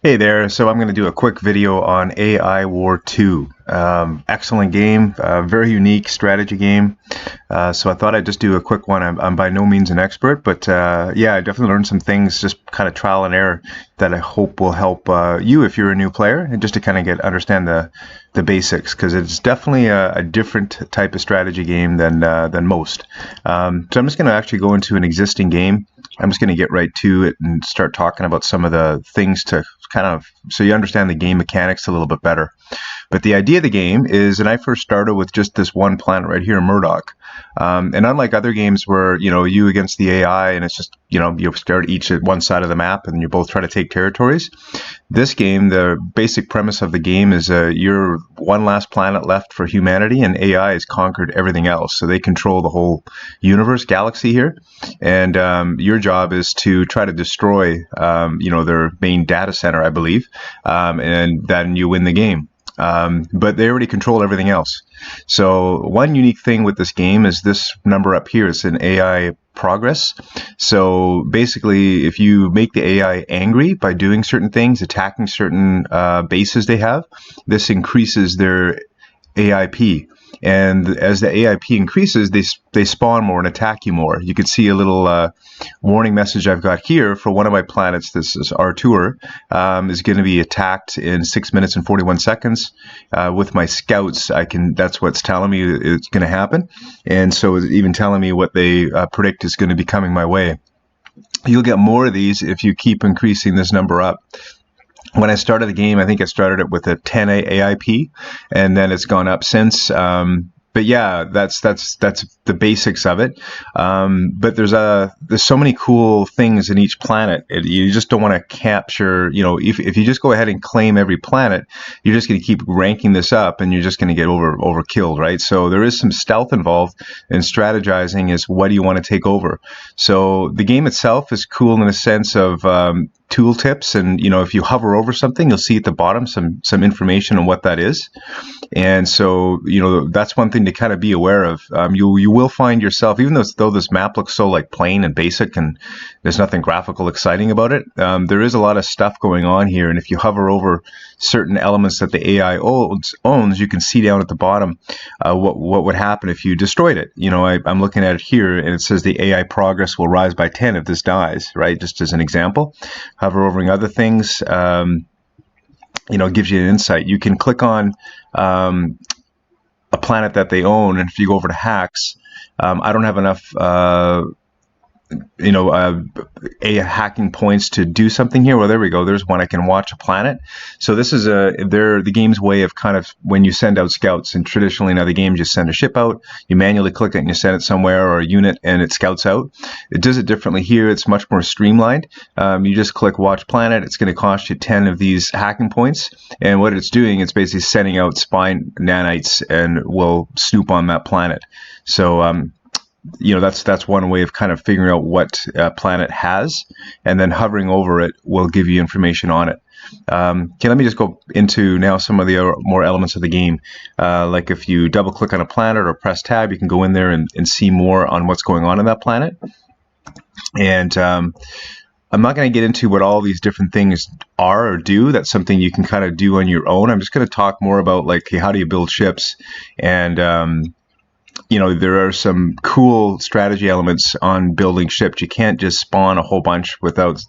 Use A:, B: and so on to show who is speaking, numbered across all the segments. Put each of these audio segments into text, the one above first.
A: Hey there, so I'm going to do a quick video on AI War 2. Excellent game, very unique strategy game. So I thought I'd just do a quick one. I'm by no means an expert, but yeah, I definitely learned some things, just kind of trial and error, that I hope will help you if you're a new player, and just to kind of understand the basics, because it's definitely a different type of strategy game than most. So I'm just going to actually go into an existing game. I'm just going to get right to it and start talking about some of the things to kind of so you understand the game mechanics a little bit better. But the idea of the game is, and I first started with just this one planet right here, Murdoch. And unlike other games where, you against the AI and it's just, you start each at one side of the map and you both try to take territories. This game, the basic premise of the game is you're one last planet left for humanity, and AI has conquered everything else. So they control the whole universe, galaxy here. And your job is to try to destroy, their main data center, I believe, and then you win the game. But they already control everything else. So one unique thing with this game is this number up here. It's an AI progress. So basically, if you make the AI angry by doing certain things, attacking certain bases they have, this increases their AIP. And as the AIP increases, they spawn more and attack you more. You can see a little warning message I've got here for one of my planets. This is Artur, is going to be attacked in 6 minutes and 41 seconds. With my scouts, that's what's telling me it's going to happen. And so it's even telling me what they predict is going to be coming my way. You'll get more of these if you keep increasing this number up. When I started the game, I think I started it with a 10 AIP, and then it's gone up since. But yeah, that's the basics of it. But there's so many cool things in each planet. You just don't want to capture. If you just go ahead and claim every planet, you're just going to keep ranking this up, and you're just going to get overkilled, right? So there is some stealth involved, and strategizing is what do you want to take over. So the game itself is cool in the sense of tool tips, and if you hover over something, you'll see at the bottom some information on what that is. And so that's one thing to kind of be aware of. You will find yourself, even though this map looks so like plain and basic and there's nothing graphical exciting about it, there is a lot of stuff going on here. And if you hover over certain elements that the AI owns, you can see down at the bottom what would happen if you destroyed it. I'm looking at it here, and it says the AI progress will rise by 10 if this dies, right? Just as an example. Hover over other things, gives you an insight. You can click on a planet that they own, and if you go over to hacks, I don't have enough hacking points to do something here. Well, there we go. There's one. I can watch a planet. So this is the game's way of kind of when you send out scouts. And traditionally in other games, you send a ship out, you manually click it and you send it somewhere, or a unit, and it scouts out. It does it differently here. It's much more streamlined. You just click watch planet. It's going to cost you 10 of these hacking points. And what it's doing, it's basically sending out spy nanites and will snoop on that planet. So that's one way of kind of figuring out what planet has, and then hovering over it will give you information on it. Okay, let me just go into now some of the more elements of the game. Like if you double click on a planet or press tab, you can go in there and see more on what's going on in that planet. And I'm not going to get into what all these different things are or do. That's something you can kind of do on your own. I'm just going to talk more about like, hey, how do you build ships? And there are some cool strategy elements on building ships. You can't just spawn a whole bunch without,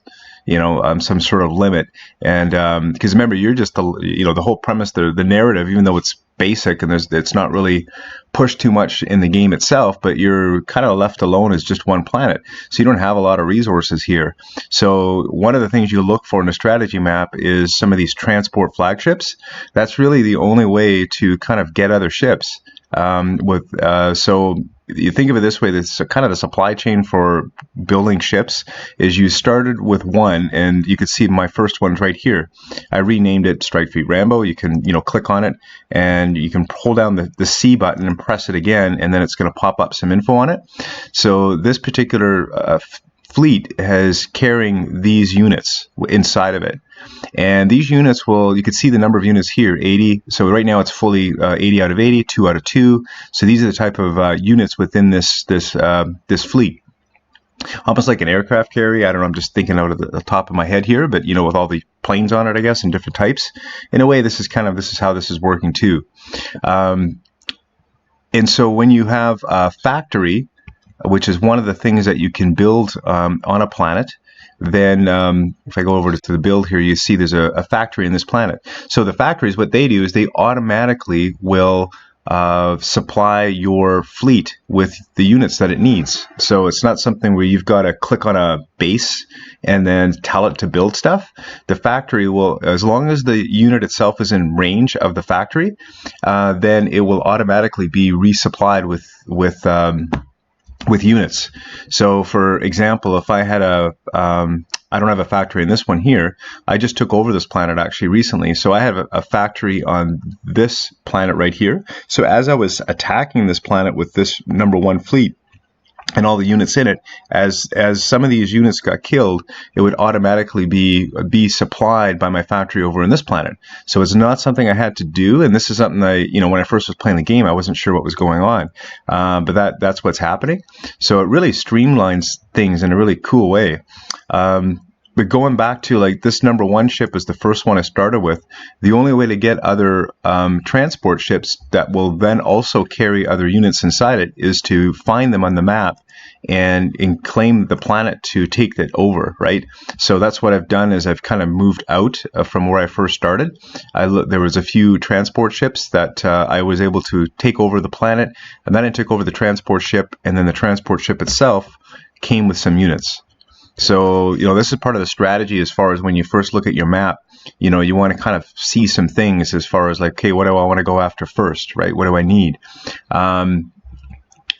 A: some sort of limit. And because remember, you're just the whole premise, the narrative, even though it's basic and it's not really pushed too much in the game itself, but you're kind of left alone as just one planet. So you don't have a lot of resources here. So one of the things you look for in a strategy map is some of these transport flagships. That's really the only way to kind of get other ships. So you think of it this way, this kind of the supply chain for building ships is you started with one, and you can see my first one's right here. I renamed it Strike Fleet Rambo. You can, click on it, and you can hold down the C button and press it again, and then it's going to pop up some info on it. So this particular fleet is carrying these units inside of it. And these units you can see the number of units here, 80. So right now it's fully 80 out of 80, 2 out of 2. So these are the type of units within this fleet. almost like an aircraft carrier. I don't know, I'm just thinking out of the top of my head here, but with all the planes on it, I guess, in different types. In a way, this is how this is working too. And so when you have a factory, which is one of the things that you can build on a planet, then if I go over to the build here, you see there's a factory in this planet. So the factories, what they do is they automatically will supply your fleet with the units that it needs. So it's not something where you've got to click on a base and then tell it to build stuff. The factory will, as long as the unit itself is in range of the factory, then it will automatically be resupplied with units. So for example, if I had I don't have a factory in this one here. I just took over this planet actually recently. So I have a factory on this planet right here. So as I was attacking this planet with this #1 fleet and all the units in it, as some of these units got killed, it would automatically be supplied by my factory over in this planet. So it's not something I had to do, and this is something when I first was playing the game, I wasn't sure what was going on, but that's what's happening. So it really streamlines things in a really cool way. But going back to like this #1 ship was the first one I started with. The only way to get other transport ships that will then also carry other units inside it is to find them on the map and claim the planet to take that over, right? So that's what I've done is I've kind of moved out from where I first started. There was a few transport ships that I was able to take over the planet, and then I took over the transport ship, and then the transport ship itself came with some units. So, this is part of the strategy as far as when you first look at your map, you want to kind of see some things as far as like, okay, what do I want to go after first, right? What do I need?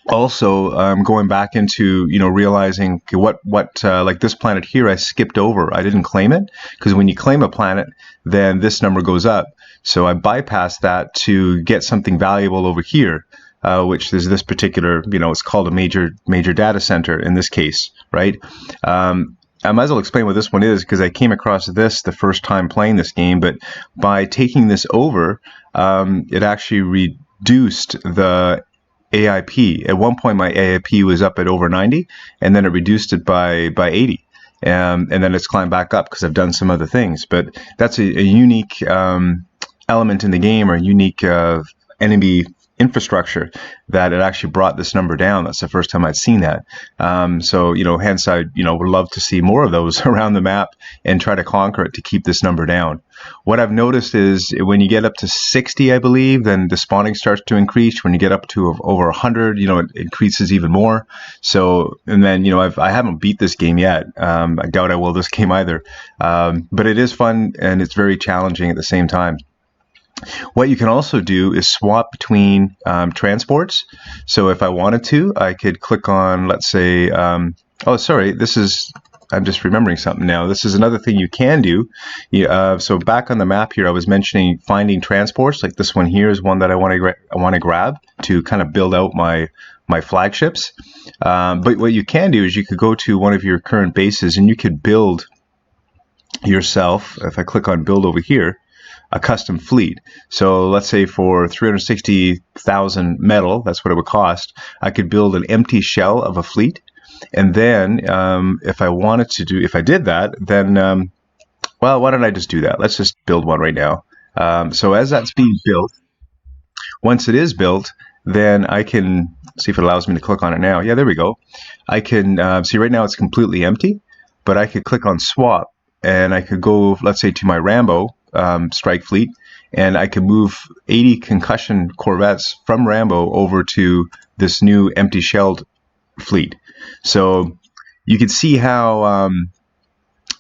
A: Also, going back into, realizing okay, what like this planet here, I skipped over. I didn't claim it because when you claim a planet, then this number goes up. So I bypassed that to get something valuable over here. Which is this particular, it's called a major data center in this case, right? I might as well explain what this one is because I came across this the first time playing this game, but by taking this over, it actually reduced the AIP. At one point, my AIP was up at over 90, and then it reduced it by 80. And then it's climbed back up because I've done some other things. But that's a unique element in the game, or a unique enemy infrastructure that it actually brought this number down. That's the first time I'd seen that. So, hence I, would love to see more of those around the map and try to conquer it to keep this number down. What I've noticed is when you get up to 60, I believe, then the spawning starts to increase. When you get up to over 100, it increases even more. So, and then, I haven't beat this game yet. I doubt I will this game either. But it is fun and it's very challenging at the same time. What you can also do is swap between transports. So if I wanted to, I could click on, let's say, oh, sorry, I'm just remembering something now. This is another thing you can do. So back on the map here, I was mentioning finding transports. Like this one here is one that I want to grab to kind of build out my flagships. But what you can do is you could go to one of your current bases and you could build yourself, if I click on build over here, a custom fleet. So let's say for 360,000 metal, that's what it would cost, I could build an empty shell of a fleet. And then if I did that, then, well, why don't I just do that? Let's just build one right now. So as that's being built, once it is built, then I can see if it allows me to click on it now. Yeah, there we go. I can see right now it's completely empty, but I could click on swap and I could go, let's say, to my Rambo strike fleet, and I can move 80 concussion corvettes from Rambo over to this new empty shelled fleet. So you can see how,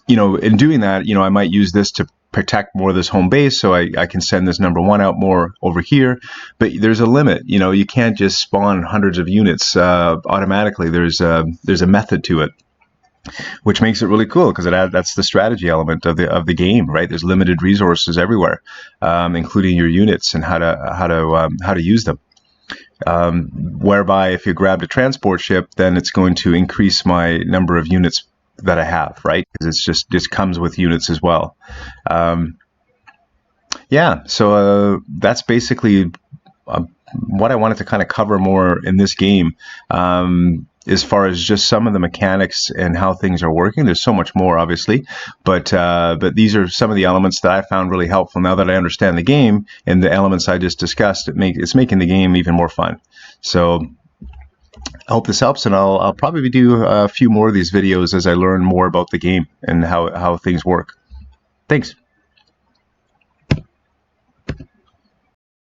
A: in doing that, I might use this to protect more of this home base, so I can send this #1 out more over here. But there's a limit. You can't just spawn hundreds of units automatically. There's a method to it, which makes it really cool because that's the strategy element of the game, right? There's limited resources everywhere, including your units and how to use them. Whereby if you grabbed a transport ship, then it's going to increase my number of units that I have, right? Because it's just comes with units as well. Yeah, so that's basically what I wanted to kind of cover more in this game. as far as just some of the mechanics and how things are working. There's so much more, obviously, but these are some of the elements that I found really helpful. Now that I understand the game and the elements I just discussed, it's making the game even more fun. So I hope this helps, and I'll probably do a few more of these videos as I learn more about the game and how things work. Thanks.